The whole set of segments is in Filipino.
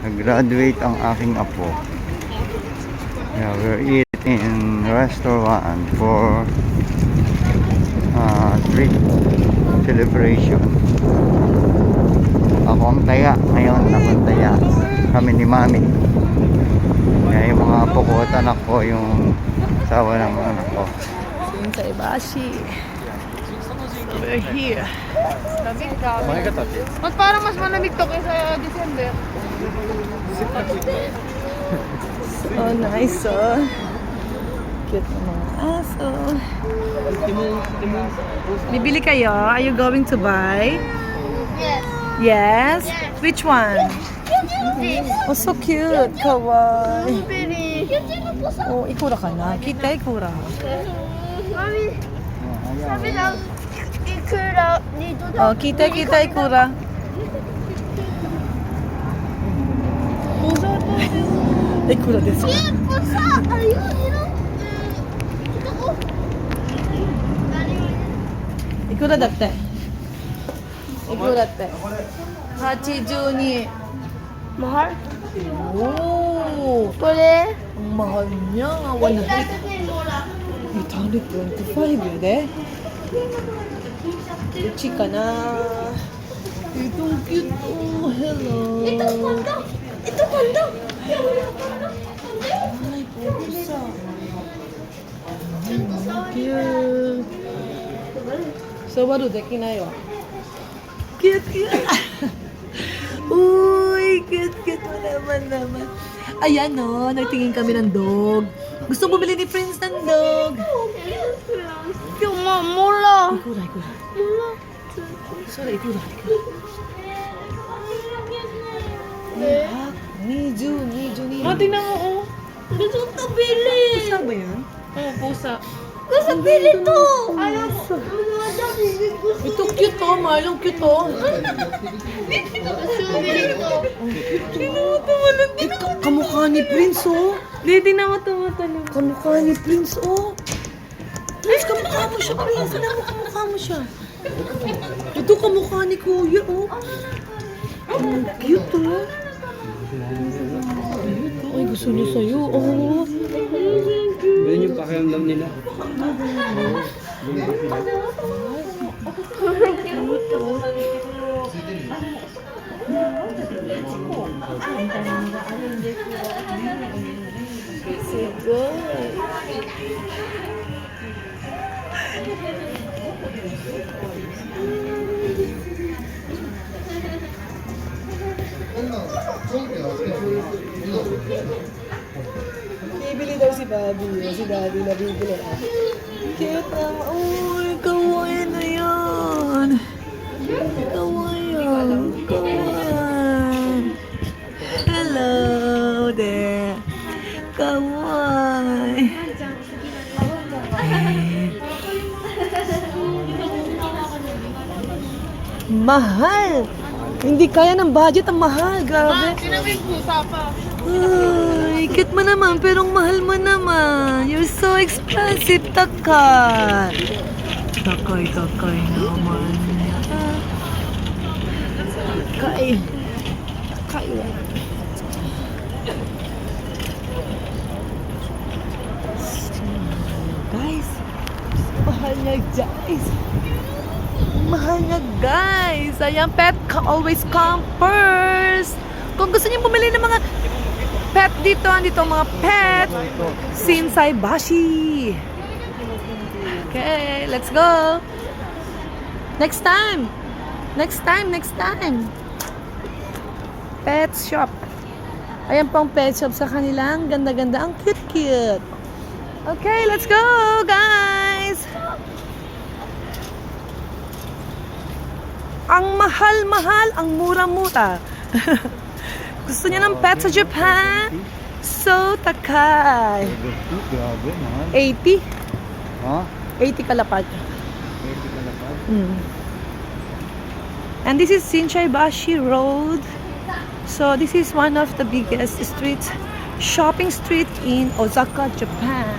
Nag-graduate ang aking apo. Yeah, we're eating in restaurant for street celebration. Ako ang taya ngayon, ako ang taya. Kami ni Mami. Kaya yung mga apo ko at anak ko, yung asawa ng anak ko. Sinsay Bashi. We're here. Lamig ka. Mas parang mas malamig to kaysa December. So nice, oh. Cute na mga aso. Bibili kayo? Are you going to buy? Yes. Yes? Which one? Oh, so cute. Kawaii. Blueberry. Oh, ikura ka na. Kita, ikura. Mami, sabi daw, ikura dito daw. Oh, kita, ikura. Pusa to. Ikura desu. Pusa! Ayun, yun. Ito ko. Ikura datte? Ikura datte? 82. Mahal? Oh, Pwede? ang mahal niya. 825 yun eh. Uchi ka na. Itong cute. Oh, hello. Ito kondo. Ito kondo. Ay, pusa. Cute. Sabaru dekinai wa. Cute. Uy, cute mo naman. Ayan o, nagtingin kami ng dog. Gusto bumili ni Prince ng dog. Yung mula. Ikura. Sorry, ikura. Ah, 22. Tingnan mo, oh. Gusto ko bili. Pusa ba yan? Oh, pusa. Gusto bili to. Ayaw Gusto. Ito cute to, Marlon cute to. Gusto bili to. Kamukha ni Prince oh. Hindi na ako tumatanong. Kamukha ni Prince oh. Prince, kamukha mo siya, Prince. Kamukha mo siya. Ito kamukha ni Kuya oh. Cute oh. Ay, gusto niya sa'yo oh. Yun yung pakiramdam nila. Bibili daw si Daddy. Si Daddy na bibili. Cute naman. Uy, kawaii na yan. Kawaii. Hello there. Kawaii. Mahal. Hindi kaya ng budget ang mahal. Grabe. Sinabing pusa pa. Ay, cute mo naman, pero ang mahal mo naman. You're so expensive, Takay. Takay naman. Takay. Guys, mahal na guys. Ayan, pet always come first. Kung gusto niyo bumili ng mga pet dito, andito ang mga pet. Sinsay Bashi. Okay, let's go. Next time. Pet shop. Ayan pang pet shop sa kanilang ganda-ganda. Ang cute. Okay, let's go, guys. Ang mahal, ang mura-mura. Gusto niya ng pet sa Japan? So, takay. Grabe, mahal. 80? Ha? 80 kalapad. 80 ka na pa? And this is Sinsay Bashi Road. So, this is one of the biggest shopping street in Osaka, Japan.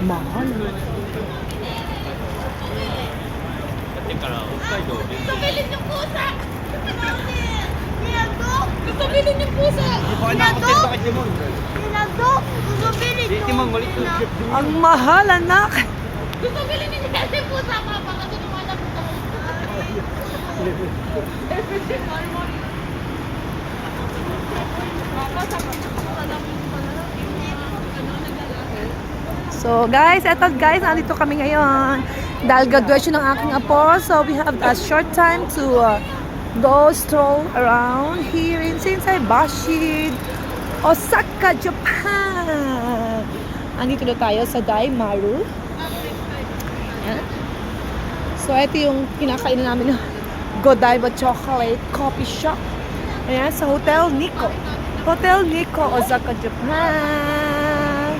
Mahal. Gusto bili yung pusa. Ito. Gusto bilhin yung pusa. Sinadok. Sinadok. Gusto bilhin to. Timon, balik to. Ang mahal, anak. Gusto bilhin ni Jesse yung pusa. Papa, kasi lumalap ito. So guys, eto guys, nandito kami ngayon. Dahil graduation ng aking apo, so we have a short time to go stroll around here in Shinsaibashi, Osaka, Japan. Andito na tayo sa Daimaru. Ayan. So ito yung kinakainan namin ng Godiva Chocolate Coffee Shop. Ayan, sa Hotel Nikko. Hotel Nikko, Osaka, Japan.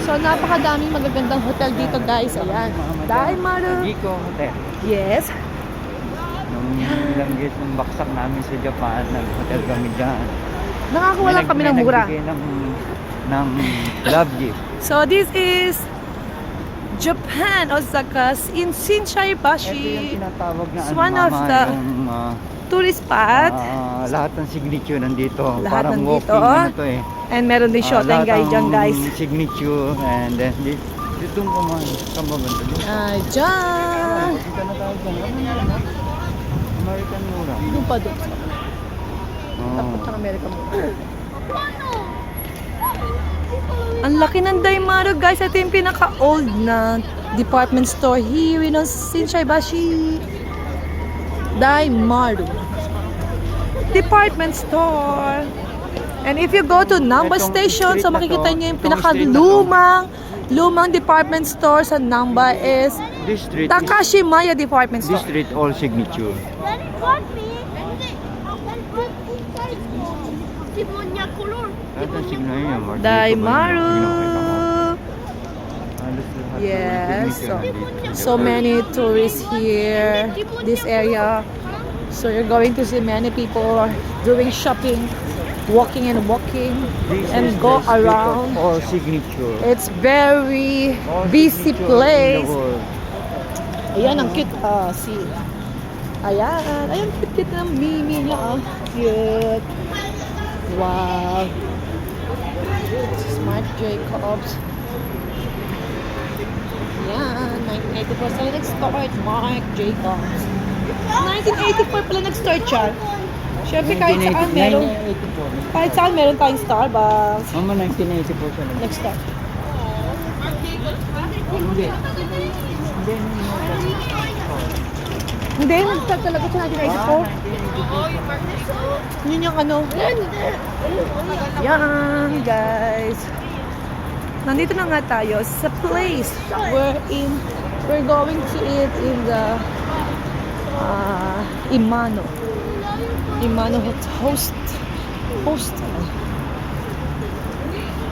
So, napakadaming magagandang hotel dito, guys. Ayan. Daimaru. Nikko Hotel. Yes. Nung ilang years nung baksak namin sa Japan, nag-hotel kami dyan. Nakakuha lang kami ng mura. May nagbigay ng love gift. So, this is Japan, Osaka, in Ito yung Shinsaibashi. tinatawag na It's one of the tourist spot. lahat ng signature nandito. Lahat Parang nandito, walking oh. ano to eh. And meron din shoteng guy dyan, guys. Signature and then dito kamaganda dito. Dyan. Dito na tayo dyan. American mura. Doon pa doon. Oh. Tapos ang Amerika mo. Ang laki ng Daimaru, guys. Ito yung pinaka-old na department store here in Shinsaibashi. Daimaru department store. And if you go to Namba Itong Station, so street na makikita to, nyo yung itong street na pinaka-lumang department store sa Namba is This street Takashimaya department this store. street all signature. Very good, me. Demonya color. Lahat ng signature yun. Daimaru. Halos lahat ng Yes, signature nandito. so many tourists here, this area. So you're going to see many people doing shopping, walking and walking, This and is go the street of around. all signature. It's very All busy signature in place. the world. Ayan, ang cute. See. Ayan. Ayan, cute ng Mimi niya. Cute. Wow. Smart Jacobs. Yan. 1984 sila nag-start. Marc Jacobs. 1984 pala nag-start siya. Siyempre kahit saan meron. 1984. Kahit saan meron tayong Starbucks. Mama, 1984 siya. Nag-start. Hindi. Hindi, nag-start talaga siya 1984. Yun yung ano. Yan, guys. Nandito na nga tayo sa place we're going to eat in the Imano Hostel.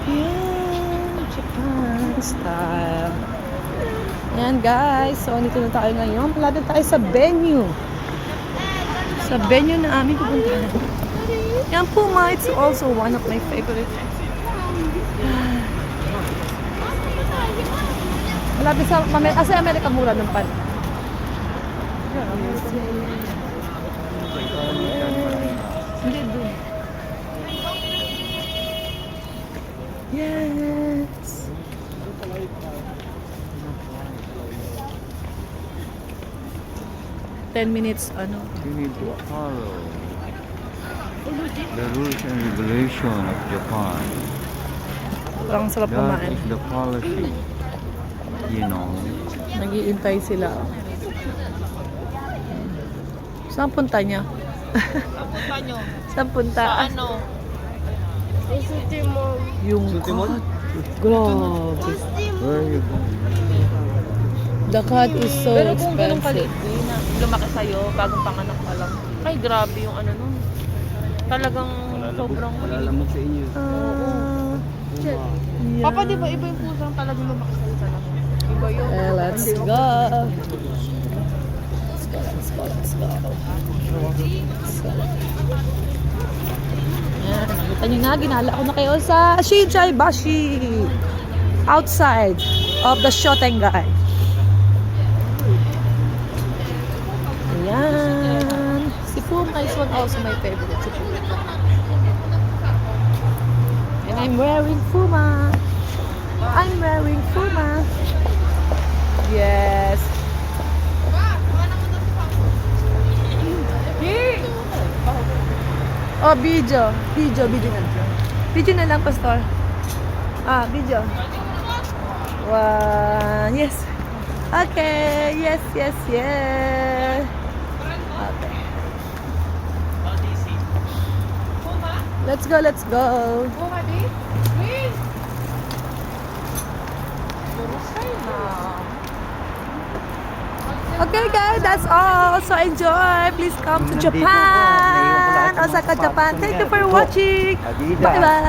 Yan, Japan style. Yan, guys. So, nandito na tayo ngayon. Malapit tayo sa venue. Sa venue na aming pupuntahan. Yan, Puma. It's also one of my favorite. Malapit sa Amerika mura ng pan. Hindi doon. Yes. Ten minutes, ano? You need to follow the rules and regulation of Japan. Parang sarap That kumain. is the policy. You know. Nag-iintay sila. Saan punta niya? Punta nyo. Saan punta? Ano? Ito Timon. Yung cat. Grabe. Where are you going? The cat is so Pero kung ganun expensive. kalit, na lumaki sa'yo, bagong panganak pa lang. Ay, grabe yung ano nun. Talagang sobrang Malalamog sa inyo. Yeah. Papa, di ba iba yung pusang talagang lumaki sa'yo talaga? Iba yun. Let's go. Let's go. Yan, nakita nyo na, ginala ko na kayo sa Shinsaibashi. Outside of the Shotengai. Ayan. Si Puma is one also my favorite. Si Puma. I'm wearing Puma. I'm wearing Puma. Yes. Oh, video. Video na. Video na lang, Pastor. Ah, video. One. Yes. Okay. Yes. Okay. Let's go. Okay guys, that's all. So enjoy. Please come to Nandito Japan. ako. Osaka, Japan. Thank you for Go. watching. Adidas. Bye-bye.